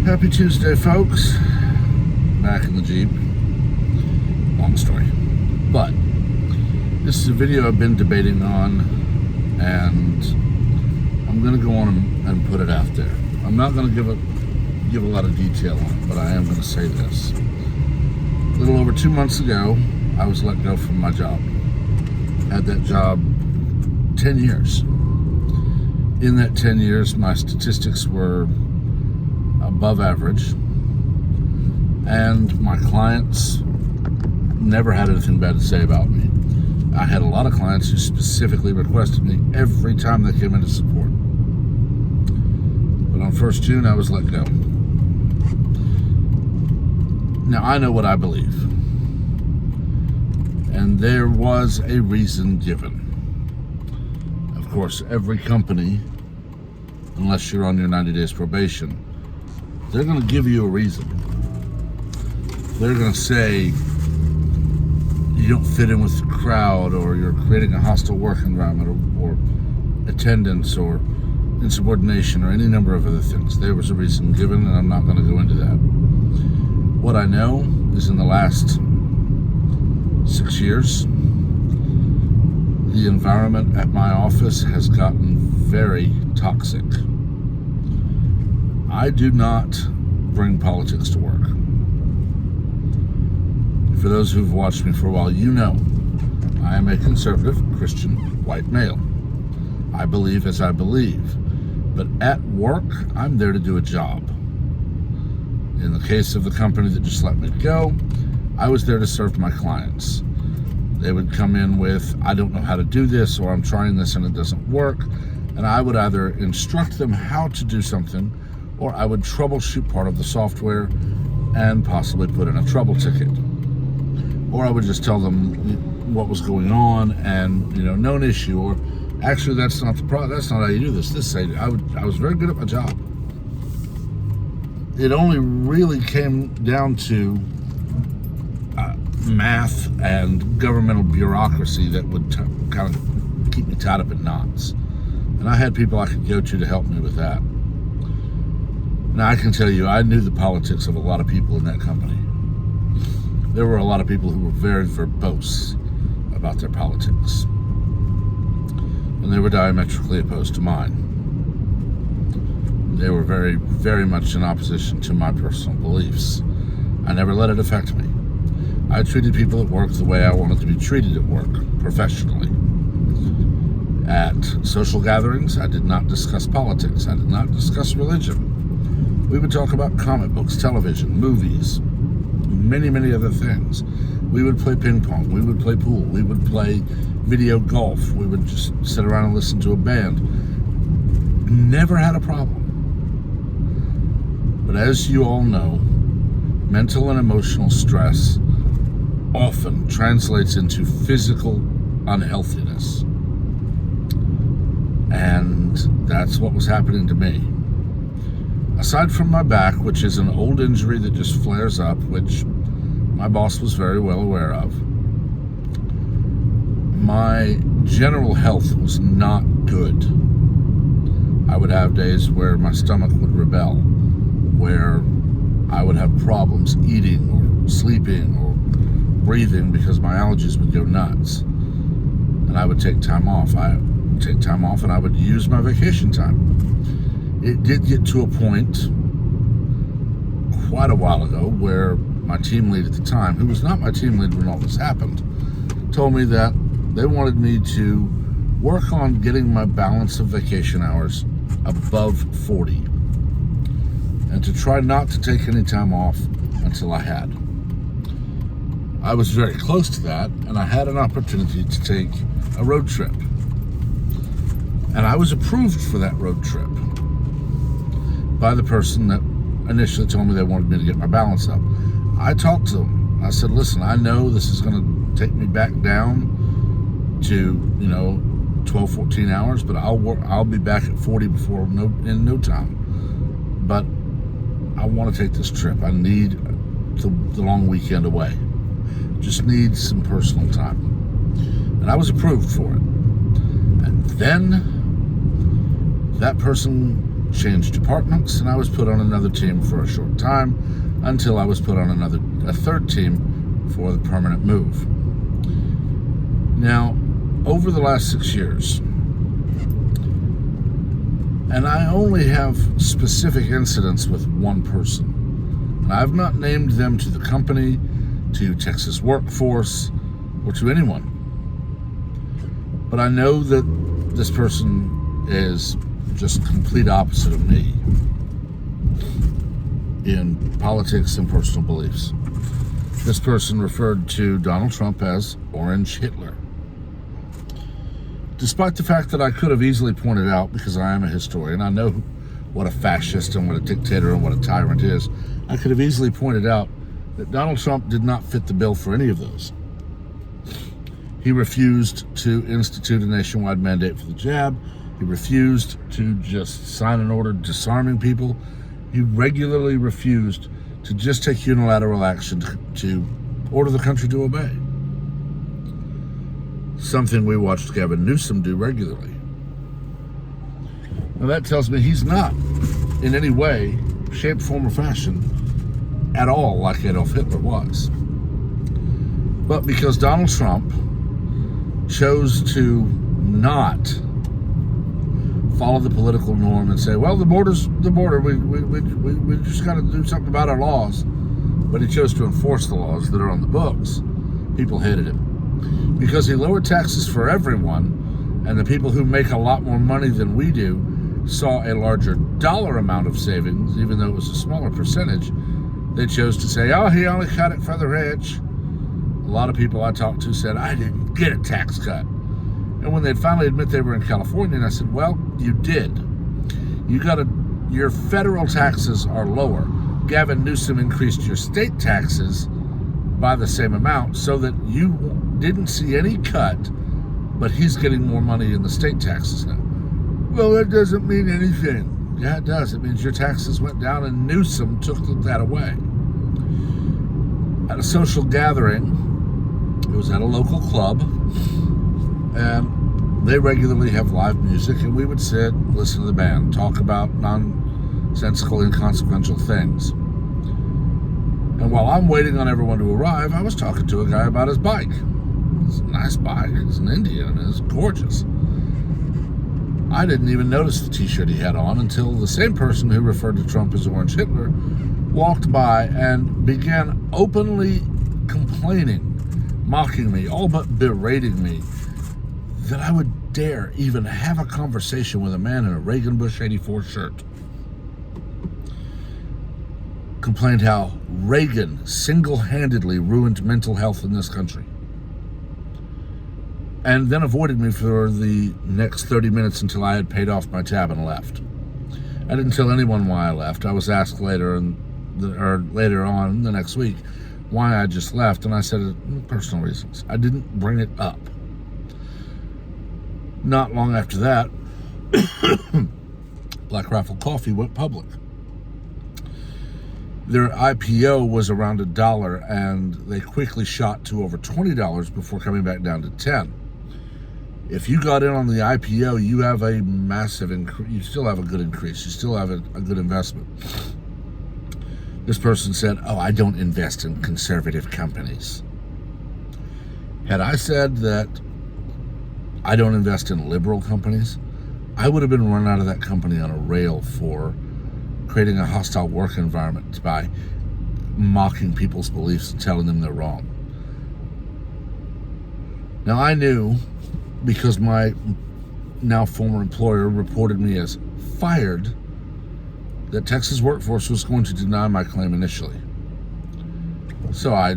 Happy Tuesday, folks. Back in the Jeep. Long story. But this is a video I've been debating on, and I'm going to go on and put it out there. I'm not going to give a lot of detail on it, but I am going to say this. A little over 2 months ago, I was let go from my job. Had that job 10 years. In that 10 years, my statistics were above average, and my clients never had anything bad to say about me. I had a lot of clients who specifically requested me every time they came into support. But on 1st June, I was let go. Now, I know what I believe, and there was a reason given. Of course, every company, unless you're on your 90 days probation, they're going to give you a reason. They're going to say you don't fit in with the crowd, or you're creating a hostile work environment, or attendance, or insubordination, or any number of other things. There was a reason given, and I'm not going to go into that. What I know is in the last 6 years, the environment at my office has gotten very toxic. I do not bring politics to work. For those who've watched me for a while, you know I am a conservative, Christian, white male. I believe as I believe. But at work, I'm there to do a job. In the case of the company that just let me go, I was there to serve my clients. They would come in with, I don't know how to do this, or I'm trying this and it doesn't work. And I would either instruct them how to do something, or I would troubleshoot part of the software and possibly put in a trouble ticket. Or I would just tell them what was going on and, known issue, or actually that's not the problem, that's not how you do this. I was very good at my job. It only really came down to math and governmental bureaucracy that would kind of keep me tied up in knots. And I had people I could go to help me with that. Now, I can tell you, I knew the politics of a lot of people in that company. There were a lot of people who were very verbose about their politics. And they were diametrically opposed to mine. They were very, very much in opposition to my personal beliefs. I never let it affect me. I treated people at work the way I wanted to be treated at work, professionally. At social gatherings, I did not discuss politics. I did not discuss religion. We would talk about comic books, television, movies, many, many other things. We would play ping pong. We would play pool. We would play video golf. We would just sit around and listen to a band. Never had a problem. But as you all know, mental and emotional stress often translates into physical unhealthiness. And that's what was happening to me. Aside from my back, which is an old injury that just flares up, which my boss was very well aware of, my general health was not good. I would have days where my stomach would rebel, where I would have problems eating or sleeping or breathing because my allergies would go nuts. And I would take time off. And I would use my vacation time. It did get to a point quite a while ago where my team lead at the time, who was not my team lead when all this happened, told me that they wanted me to work on getting my balance of vacation hours above 40 and to try not to take any time off until I had. I was very close to that, and I had an opportunity to take a road trip. And I was approved for that road trip by the person that initially told me they wanted me to get my balance up. I talked to them. I said, listen, I know this is going to take me back down to, 12, 14 hours, but I'll be back at 40 in no time. But I want to take this trip. I need the long weekend away. Just need some personal time. And I was approved for it. And then that person changed departments, and I was put on another team for a short time until I was put on a third team for the permanent move. Now, over the last 6 years, and I only have specific incidents with one person, and I've not named them to the company, to Texas Workforce, or to anyone. But I know that this person is just complete opposite of me in politics and personal beliefs. This person referred to Donald Trump as Orange Hitler. Despite the fact that I could have easily pointed out, because I am a historian, I know what a fascist and what a dictator and what a tyrant is, I could have easily pointed out that Donald Trump did not fit the bill for any of those. He refused to institute a nationwide mandate for the jab. He refused to just sign an order disarming people. He regularly refused to just take unilateral action to order the country to obey. Something we watched Gavin Newsom do regularly. Now that tells me he's not in any way, shape, form, or fashion at all like Adolf Hitler was. But because Donald Trump chose to not follow the political norm and say, well, the border's the border, we just got to do something about our laws. But he chose to enforce the laws that are on the books. People hated him. Because he lowered taxes for everyone, and the people who make a lot more money than we do saw a larger dollar amount of savings, even though it was a smaller percentage, they chose to say, oh, he only cut it for the rich. A lot of people I talked to said, I didn't get a tax cut. And when they'd finally admit they were in California, and I said, well, you did. Your federal taxes are lower. Gavin Newsom increased your state taxes by the same amount so that you didn't see any cut, but he's getting more money in the state taxes now. Well, that doesn't mean anything. Yeah, it does. It means your taxes went down and Newsom took that away. At a social gathering, it was at a local club, and they regularly have live music, and we would sit, listen to the band, talk about nonsensical, inconsequential things. And while I'm waiting on everyone to arrive, I was talking to a guy about his bike. It's a nice bike. It's an Indian, and it's gorgeous. I didn't even notice the t-shirt he had on until the same person who referred to Trump as Orange Hitler walked by and began openly complaining, mocking me, all but berating me, that I would dare even have a conversation with a man in a Reagan Bush 84 shirt. Complained how Reagan single-handedly ruined mental health in this country. And then avoided me for the next 30 minutes until I had paid off my tab and left. I didn't tell anyone why I left. I was asked later on the next week why I just left, and I said personal reasons. I didn't bring it up. Not long after that, Black Rifle Coffee went public. Their IPO was around $1, and they quickly shot to over $20 before coming back down to $10. If you got in on the IPO, you have a massive increase. You still have a good increase. You still have a good investment. This person said, oh, I don't invest in conservative companies. Had I said that I don't invest in liberal companies, I would have been run out of that company on a rail for creating a hostile work environment by mocking people's beliefs and telling them they're wrong. Now, I knew, because my now former employer reported me as fired, that Texas Workforce was going to deny my claim initially. So I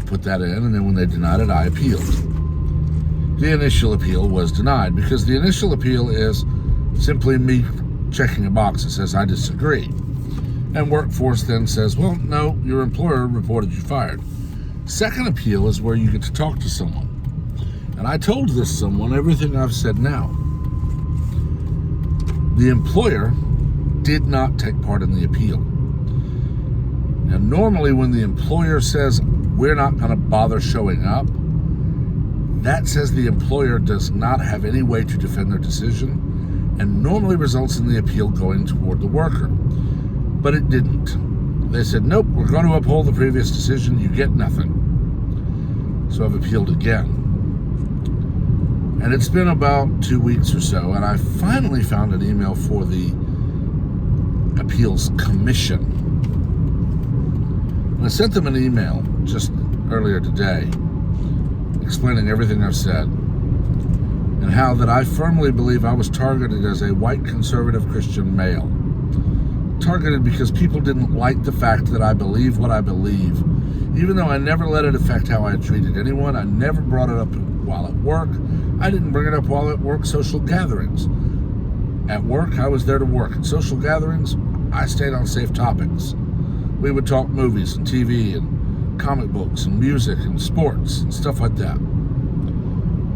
put that in, and then when they denied it, I appealed. The initial appeal was denied, because the initial appeal is simply me checking a box that says I disagree. And Workforce then says, well, no, your employer reported you fired. Second appeal is where you get to talk to someone. And I told this someone everything I've said now. The employer did not take part in the appeal. Now, normally when the employer says, we're not going to bother showing up, that says the employer does not have any way to defend their decision, and normally results in the appeal going toward the worker. But it didn't. They said, nope, we're going to uphold the previous decision. You get nothing. So I've appealed again. And it's been about 2 weeks or so, and I finally found an email for the Appeals Commission. And I sent them an email just earlier today explaining everything I've said and how that I firmly believe I was targeted as a white conservative Christian male. Targeted because people didn't like the fact that I believe what I believe, even though I never let it affect how I treated anyone. I never brought it up while at work. I didn't bring it up while at work social gatherings. At work, I was there to work. At social gatherings, I stayed on safe topics. We would talk movies and TV and comic books and music and sports and stuff like that.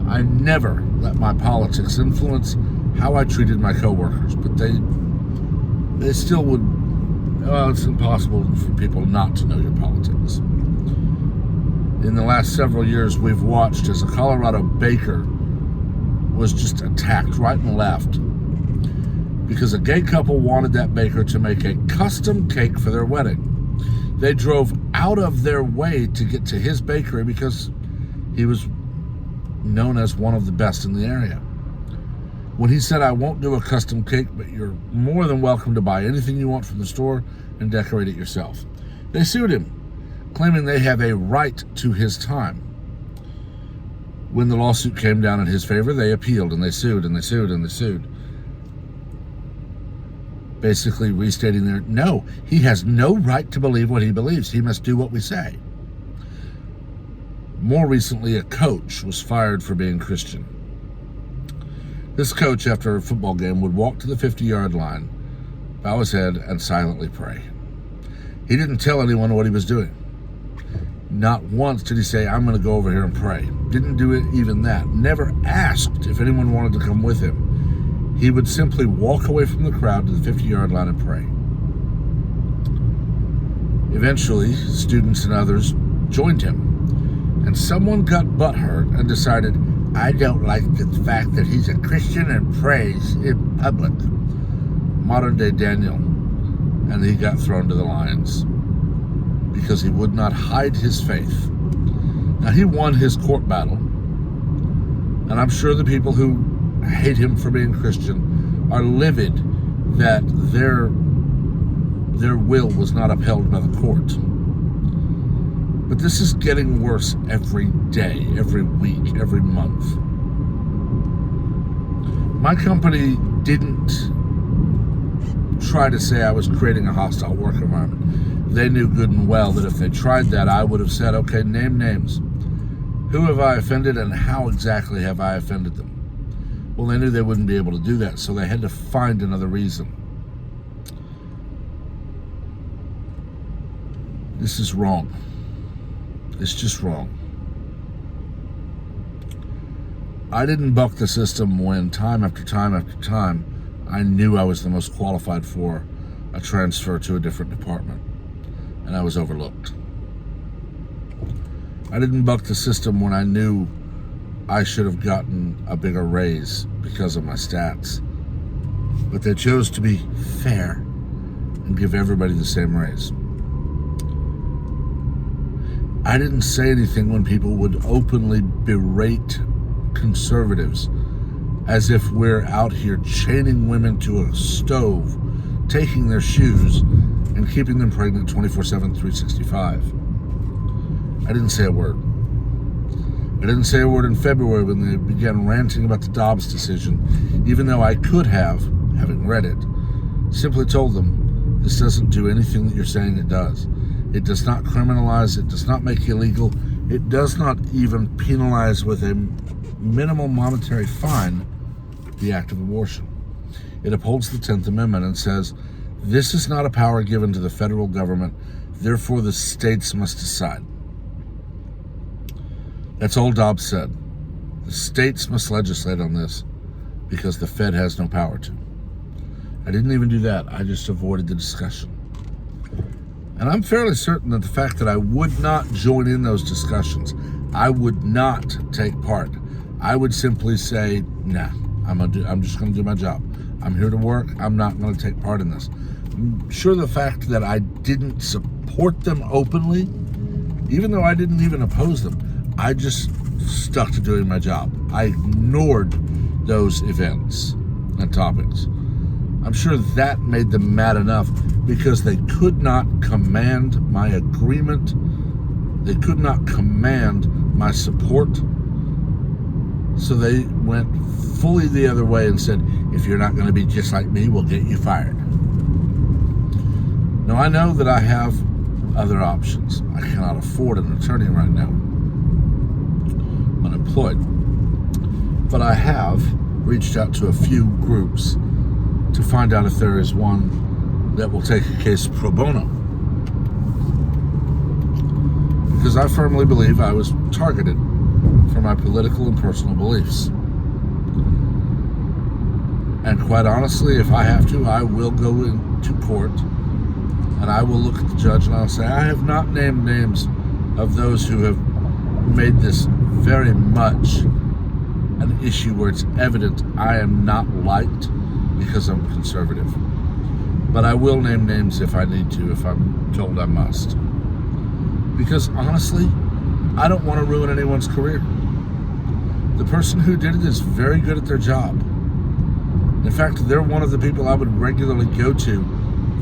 I never let my politics influence how I treated my coworkers, but they still would. Well, it's impossible for people not to know your politics. In the last several years, we've watched as a Colorado baker was just attacked right and left because a gay couple wanted that baker to make a custom cake for their wedding. They drove out of their way to get to his bakery because he was known as one of the best in the area. When he said, I won't do a custom cake, but you're more than welcome to buy anything you want from the store and decorate it yourself. They sued him, claiming they have a right to his time. When the lawsuit came down in his favor, they appealed and they sued and they sued and they sued. Basically restating their, no, he has no right to believe what he believes. He must do what we say. More recently, a coach was fired for being Christian. This coach, after a football game, would walk to the 50-yard line, bow his head, and silently pray. He didn't tell anyone what he was doing. Not once did he say, I'm going to go over here and pray. Didn't do it even that. Never asked if anyone wanted to come with him. He would simply walk away from the crowd to the 50-yard line and pray. Eventually, students and others joined him, and someone got butthurt and decided, I don't like the fact that he's a Christian and prays in public. Modern day Daniel, and he got thrown to the lions because he would not hide his faith. Now, he won his court battle, and I'm sure the people who hate him for being Christian are livid that their will was not upheld by the court. But this is getting worse every day, every week, every month. My company didn't try to say I was creating a hostile work environment. They knew good and well that if they tried that, I would have said, okay, name names. Who have I offended and how exactly have I offended them? Well, they knew they wouldn't be able to do that, so they had to find another reason. This is wrong. It's just wrong. I didn't buck the system when time after time after time I knew I was the most qualified for a transfer to a different department, and I was overlooked. I didn't buck the system when I knew I should have gotten a bigger raise because of my stats, but they chose to be fair and give everybody the same raise. I didn't say anything when people would openly berate conservatives as if we're out here chaining women to a stove, taking their shoes, and keeping them pregnant 24/7, 365. I didn't say a word. I didn't say a word in February when they began ranting about the Dobbs decision, even though I could have, having read it, simply told them, this doesn't do anything that you're saying it does. It does not criminalize, it does not make illegal, it does not even penalize with a minimal monetary fine the act of abortion. It upholds the 10th Amendment and says, this is not a power given to the federal government, therefore the states must decide. That's all Dobbs said. The states must legislate on this because the Fed has no power to. I didn't even do that. I just avoided the discussion. And I'm fairly certain that the fact that I would not join in those discussions, I would not take part. I would simply say, nah, I'm just going to do my job. I'm here to work. I'm not going to take part in this. I'm sure the fact that I didn't support them openly, even though I didn't even oppose them, I just stuck to doing my job. I ignored those events and topics. I'm sure that made them mad enough because they could not command my agreement. They could not command my support. So they went fully the other way and said, if you're not going to be just like me, we'll get you fired. Now, I know that I have other options. I cannot afford an attorney right now. I'm unemployed. But I have reached out to a few groups to find out if there is one that will take a case pro bono. Because I firmly believe I was targeted for my political and personal beliefs. And quite honestly, if I have to, I will go into court and I will look at the judge and I'll say, I have not named names of those who have made this very much an issue where it's evident I am not liked because I'm conservative. But I will name names if I need to, if I'm told I must. Because honestly, I don't want to ruin anyone's career. The person who did it is very good at their job. In fact, they're one of the people I would regularly go to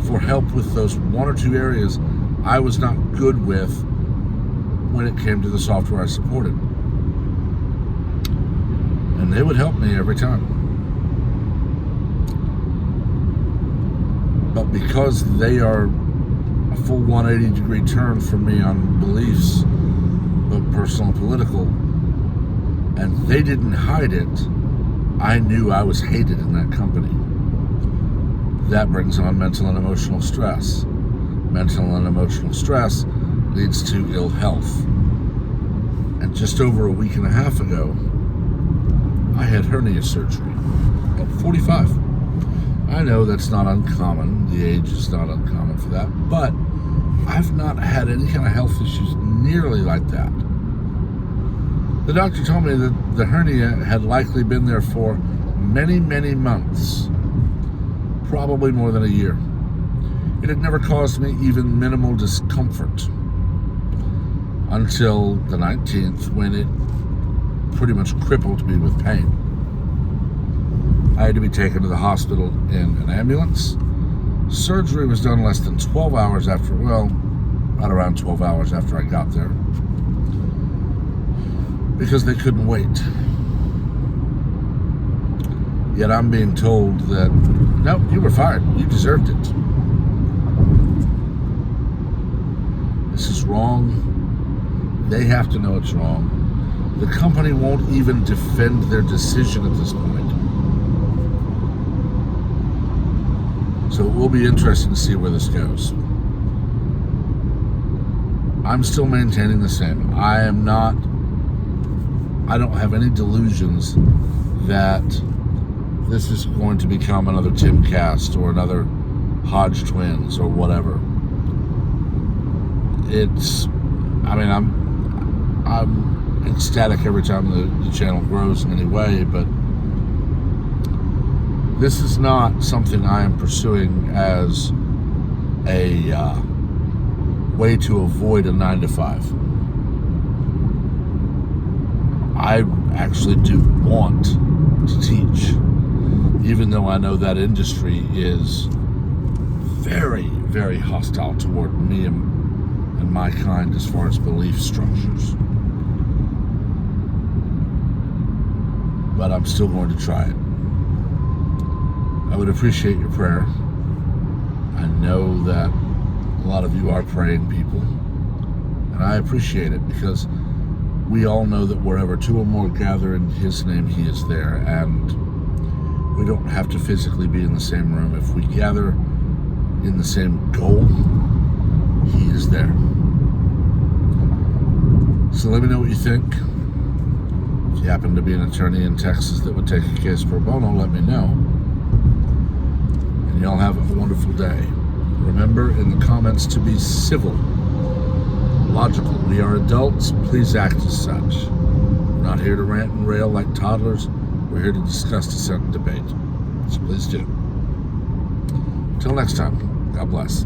for help with those one or two areas I was not good with when it came to the software I supported. And they would help me every time. But because they are a full 180-degree turn from me on beliefs, both personal and political, and they didn't hide it, I knew I was hated in that company. That brings on mental and emotional stress. Mental and emotional stress leads to ill health. And just over a week and a half ago, I had hernia surgery at 45. I know that's not uncommon. The age is not uncommon for that. But I've not had any kind of health issues nearly like that. The doctor told me that the hernia had likely been there for many, many months. Probably more than a year. It had never caused me even minimal discomfort until the 19th, when it pretty much crippled me with pain. I had to be taken to the hospital in an ambulance. Surgery was done less than 12 hours after, well, right around 12 hours after I got there, because they couldn't wait. Yet I'm being told that, nope, you were fired. You deserved it. This is wrong. They have to know it's wrong. The company won't even defend their decision at this point. So it will be interesting to see where this goes. I'm still maintaining the same. I don't have any delusions that this is going to become another Timcast or another Hodge Twins or whatever. I'm ecstatic every time the channel grows in any way, but this is not something I am pursuing as a way to avoid a 9-to-5. I actually do want to teach, even though I know that industry is very, very hostile toward me and my kind as far as belief structures. But I'm still going to try it. I would appreciate your prayer. I know that a lot of you are praying people, and I appreciate it, because we all know that wherever two or more gather in His name, He is there, and we don't have to physically be in the same room. If we gather in the same goal, He is there. So let me know what you think. If you happen to be an attorney in Texas that would take a case pro bono, let me know. And y'all have a wonderful day. Remember in the comments to be civil, logical. We are adults. Please act as such. We're not here to rant and rail like toddlers. We're here to discuss, dissent, and debate. So please do. Till next time, God bless.